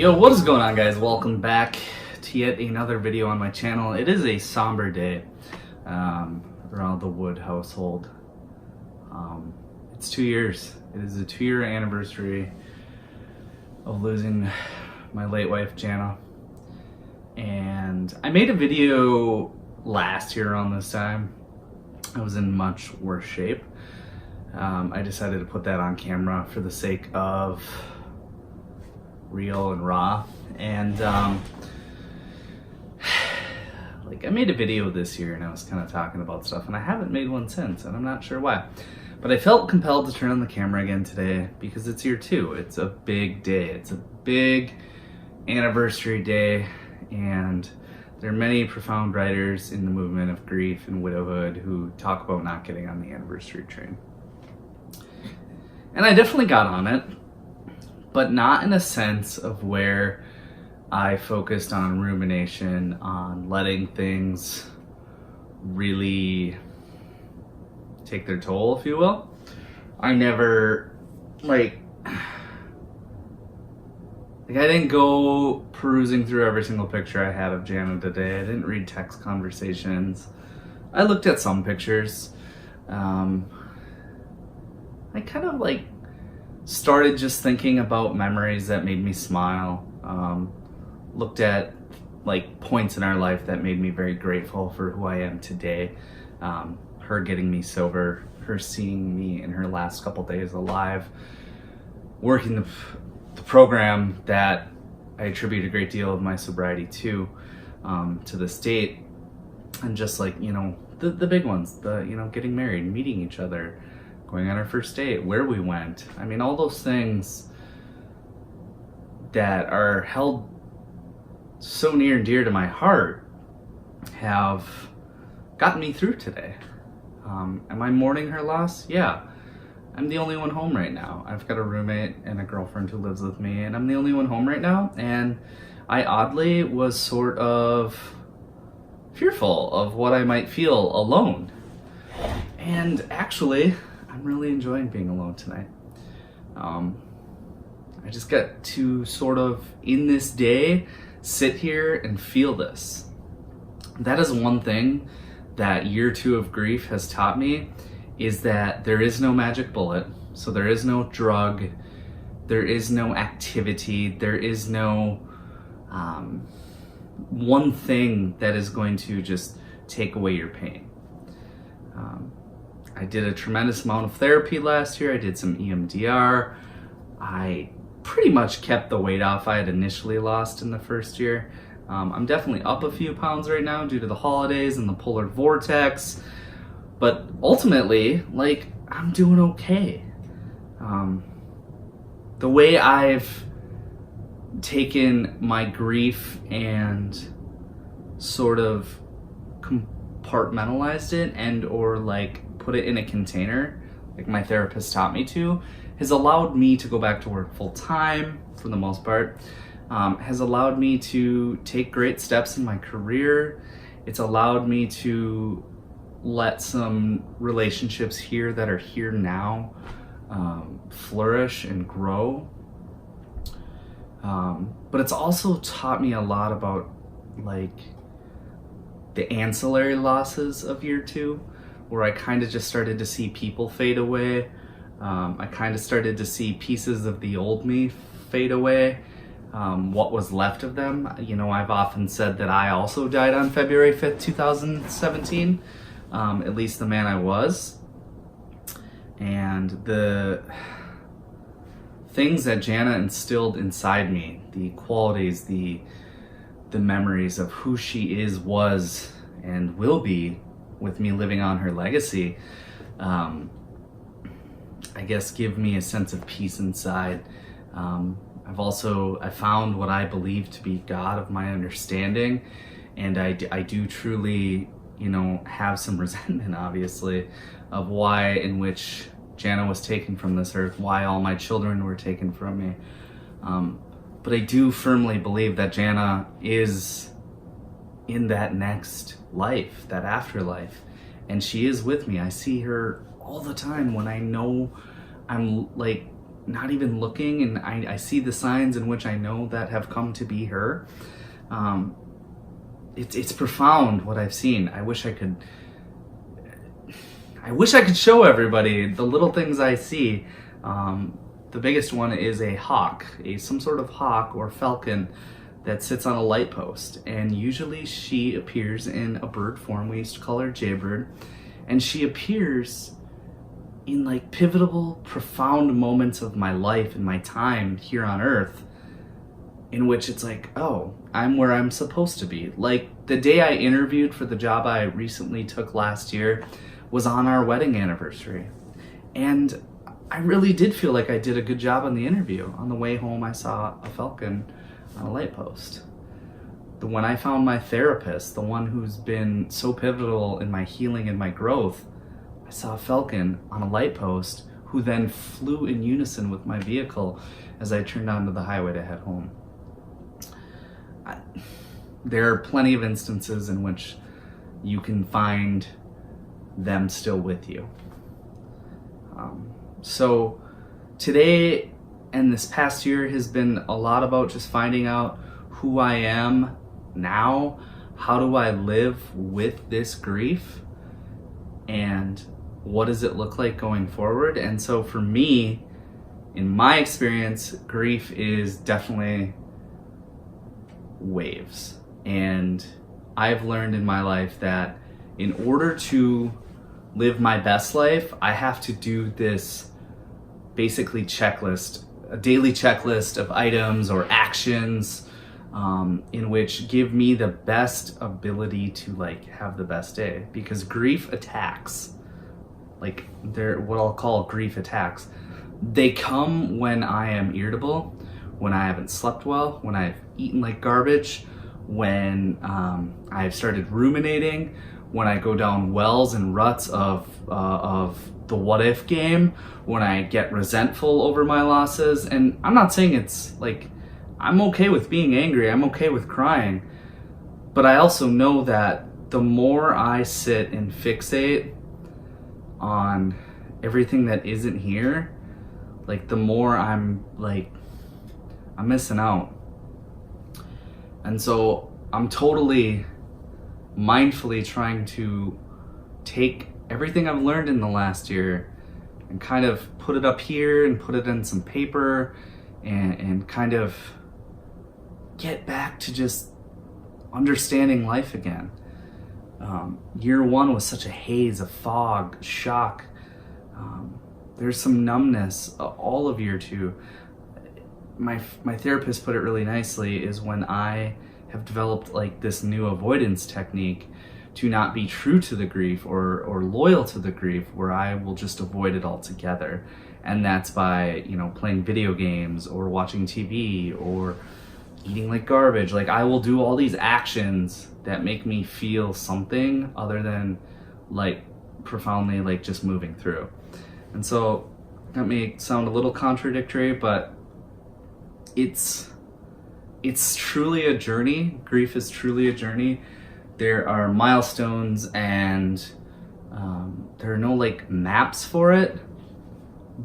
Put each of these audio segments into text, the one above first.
Yo, what is going on, guys? Welcome back to yet another video on my channel. It is a somber day around the Wood household. It's 2 years. It is a 2-year anniversary of losing my late wife, Jana. And I made a video last year around this time. I was in much worse shape. I decided to put that on camera for the sake of real and raw. And like, I made a video this year and I was kind of talking about stuff, and I haven't made one since, and I'm not sure why. But I felt compelled to turn on the camera again today because it's year 2. It's a big day. It's a big anniversary day, and there are many profound writers in the movement of grief and widowhood who talk about not getting on the anniversary train. And I definitely got on it, but not in a sense of where I focused on rumination, on letting things really take their toll, if you will. I never, I didn't go perusing through every single picture I had of Jana today. I didn't read text conversations. I looked at some pictures. I kind of started just thinking about memories that made me smile. Looked at points in our life that made me very grateful for who I am today. Her getting me sober, her seeing me in her last couple days alive, working the program that I attribute a great deal of my sobriety to this date, and just the big ones, getting married, meeting each other, going on our first date, where we went. I mean, all those things that are held so near and dear to my heart have gotten me through today. Am I mourning her loss? Yeah. I'm the only one home right now. I've got a roommate and a girlfriend who lives with me, and I'm the only one home right now. And I oddly was sort of fearful of what I might feel alone. And actually, I'm really enjoying being alone tonight. I just got to sort of, in this day, sit here and feel this. That is one thing that year 2 of grief has taught me, is that there is no magic bullet. So there is no drug, there is no activity, there is no one thing that is going to just take away your pain. I did a tremendous amount of therapy last year. I did some EMDR. I pretty much kept the weight off I had initially lost in the first year. I'm definitely up a few pounds right now due to the holidays and the polar vortex, but ultimately, I'm doing okay. The way I've taken my grief and sort of compartmentalized it and or put it in a container, like my therapist taught me to, has allowed me to go back to work full time for the most part, has allowed me to take great steps in my career. It's allowed me to let some relationships here that are here now flourish and grow. But it's also taught me a lot about the ancillary losses of year 2, where I kind of just started to see people fade away. I kind of started to see pieces of the old me fade away. What was left of them. I've often said that I also died on February 5th, 2017, at least the man I was. And the things that Jana instilled inside me, the qualities, the memories of who she is, was, and will be, with me living on her legacy, I guess give me a sense of peace inside. I found what I believe to be God of my understanding, and I do truly, have some resentment, obviously, of why in which Jana was taken from this earth, why all my children were taken from me. But I do firmly believe that Jana is in that next life, that afterlife, and she is with me. I see her all the time when I know I'm not even looking, and I see the signs in which I know that have come to be her. It's profound what I've seen. I wish I could show everybody the little things I see. The biggest one is a hawk, some sort of hawk or falcon that sits on a light post, and usually she appears in a bird form. We used to call her Jaybird, and she appears in like pivotal, profound moments of my life and my time here on Earth, in which it's like, oh, I'm where I'm supposed to be. Like the day I interviewed for the job I recently took last year was on our wedding anniversary, and I really did feel like I did a good job on the interview. On the way home, I saw a falcon on a light post. When I found my therapist, the one who's been so pivotal in my healing and my growth, I saw a falcon on a light post who then flew in unison with my vehicle as I turned onto the highway to head home. There are plenty of instances in which you can find them still with you. So today and this past year has been a lot about just finding out who I am now, how do I live with this grief, and what does it look like going forward. And so for me, in my experience, grief is definitely waves. And I've learned in my life that in order to live my best life, I have to do this basically checklist, a daily checklist of items or actions in which give me the best ability to like have the best day. Because grief attacks, like they're what I'll call grief attacks, they come when I am irritable, when I haven't slept well, when I've eaten like garbage, when I've started ruminating, when I go down wells and ruts of the what if game, when I get resentful over my losses. And I'm not saying it's like, I'm okay with being angry, I'm okay with crying, but I also know that the more I sit and fixate on everything that isn't here, like the more I'm missing out. And so I'm totally mindfully trying to take everything I've learned in the last year and kind of put it up here and put it in some paper and kind of get back to just understanding life again. Year one was such a haze, a fog, shock. There's some numbness all of year two. My therapist put it really nicely, is when I have developed like this new avoidance technique to not be true to the grief or loyal to the grief, where I will just avoid it altogether. And that's by, playing video games or watching TV or eating like garbage. Like I will do all these actions that make me feel something other than like profoundly like just moving through. And so that may sound a little contradictory, but it's truly a journey. Grief is truly a journey. There are milestones and there are no like maps for it.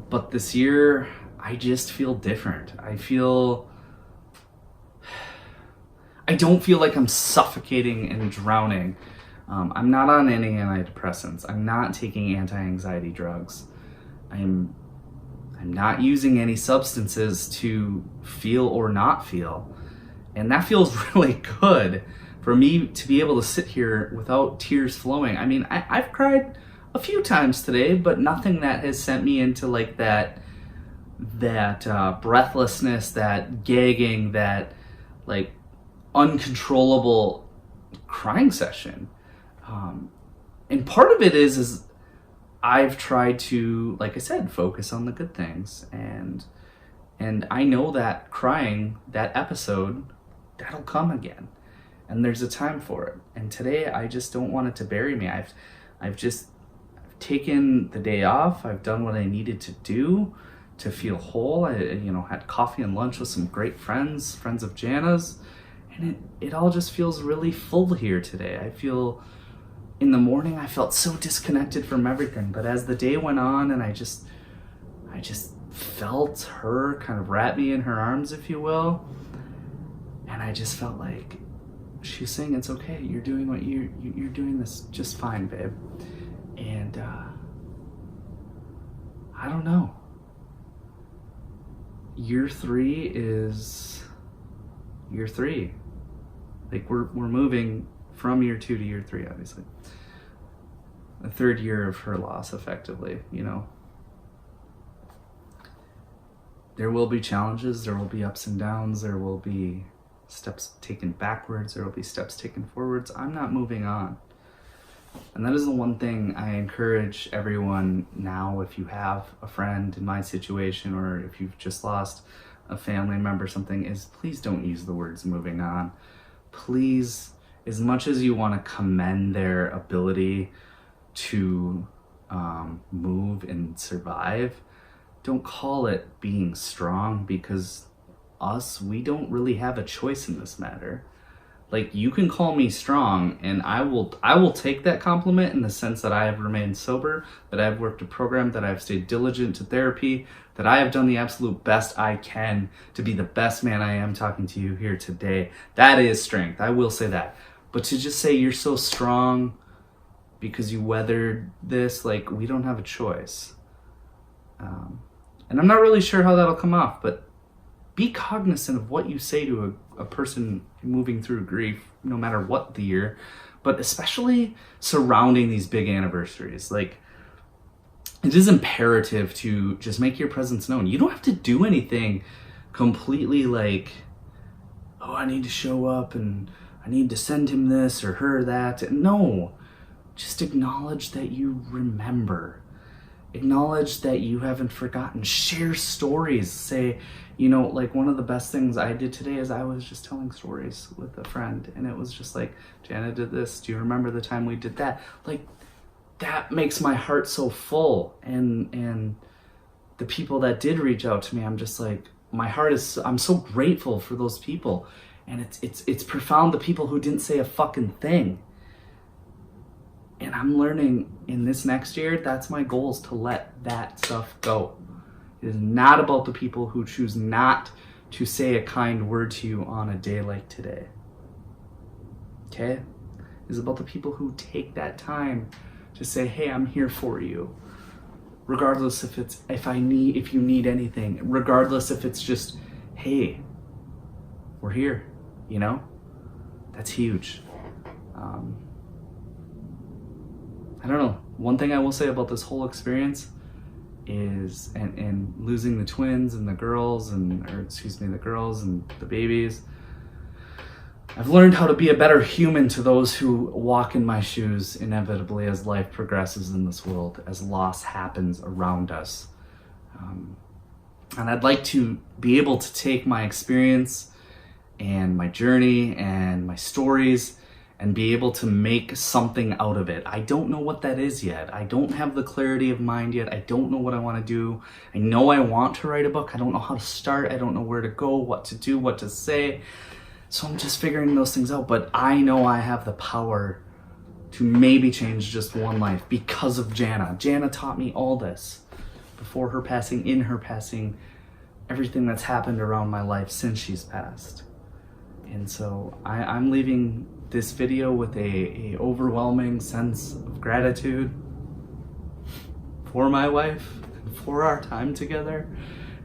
But this year, I just feel different. I don't feel like I'm suffocating and drowning. I'm not on any antidepressants. I'm not taking anti-anxiety drugs. I'm not using any substances to feel or not feel. And that feels really good for me to be able to sit here without tears flowing. I mean, I've cried a few times today, but nothing that has sent me into like that breathlessness, that gagging, that like uncontrollable crying session. And part of it is I've tried to, like I said, focus on the good things, and I know that crying, that episode, that'll come again, and there's a time for it. And today I just don't want it to bury me. I've taken the day off. I've done what I needed to do to feel whole. I had coffee and lunch with some great friends of Jana's, and it all just feels really full here today. I feel, in the morning I felt so disconnected from everything, but as the day went on and I just felt her kind of wrap me in her arms, if you will. And I just felt like she was saying, it's okay, you're doing what you're doing this just fine, babe. And I don't know. Year 3 is year 3. Like we're moving from year 2 to year 3, obviously. The 3rd year of her loss, effectively, you know. There will be challenges, there will be ups and downs, there will be steps taken backwards, there will be steps taken forwards. I'm not moving on. And that is the one thing I encourage everyone now, if you have a friend in my situation, or if you've just lost a family member or something, is please don't use the words moving on. Please, as much as you want to commend their ability to move and survive, don't call it being strong, because we don't really have a choice in this matter. Like, you can call me strong, and I will take that compliment in the sense that I have remained sober, that I have worked a program, that I have stayed diligent to therapy, that I have done the absolute best I can to be the best man I am talking to you here today. That is strength. I will say that. But to just say you're so strong because you weathered this, like, we don't have a choice. And I'm not really sure how that'll come off, but be cognizant of what you say to a person moving through grief, no matter what the year, but especially surrounding these big anniversaries. Like, it is imperative to just make your presence known. You don't have to do anything completely like, oh, I need to show up and I need to send him this or her that. No, just acknowledge that you remember. Acknowledge that you haven't forgotten. Share stories. Say, you know, like, one of the best things I did today is I was just telling stories with a friend, and it was just like, Jana did this. Do you remember the time we did that? Like, that makes my heart so full. And the people that did reach out to me, I'm just like, I'm so grateful for those people. And it's profound, the people who didn't say a fucking thing. And I'm learning in this next year, that's my goal, is to let that stuff go. It is not about the people who choose not to say a kind word to you on a day like today. Okay? It is about the people who take that time to say, hey, I'm here for you. Regardless if you need anything. Regardless if it's just, hey, we're here, you know? That's huge. I don't know. One thing I will say about this whole experience is, and losing the twins and the girls and the babies, I've learned how to be a better human to those who walk in my shoes inevitably as life progresses in this world, as loss happens around us. And I'd like to be able to take my experience and my journey and my stories and be able to make something out of it. I don't know what that is yet. I don't have the clarity of mind yet. I don't know what I want to do. I know I want to write a book. I don't know how to start. I don't know where to go, what to do, what to say. So I'm just figuring those things out. But I know I have the power to maybe change just one life because of Jana. Jana taught me all this. Before her passing, in her passing, everything that's happened around my life since she's passed. And so I'm leaving this video with a overwhelming sense of gratitude for my wife, and for our time together,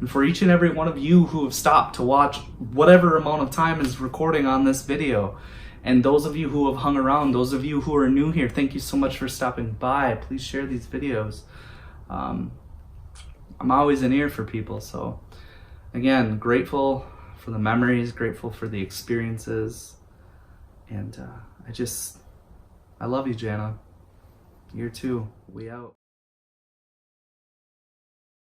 and for each and every one of you who have stopped to watch whatever amount of time is recording on this video. And those of you who have hung around, those of you who are new here, thank you so much for stopping by. Please share these videos. I'm always an ear for people, so again, grateful for the memories, grateful for the experiences. And I love you, Jana. Year 2, we out.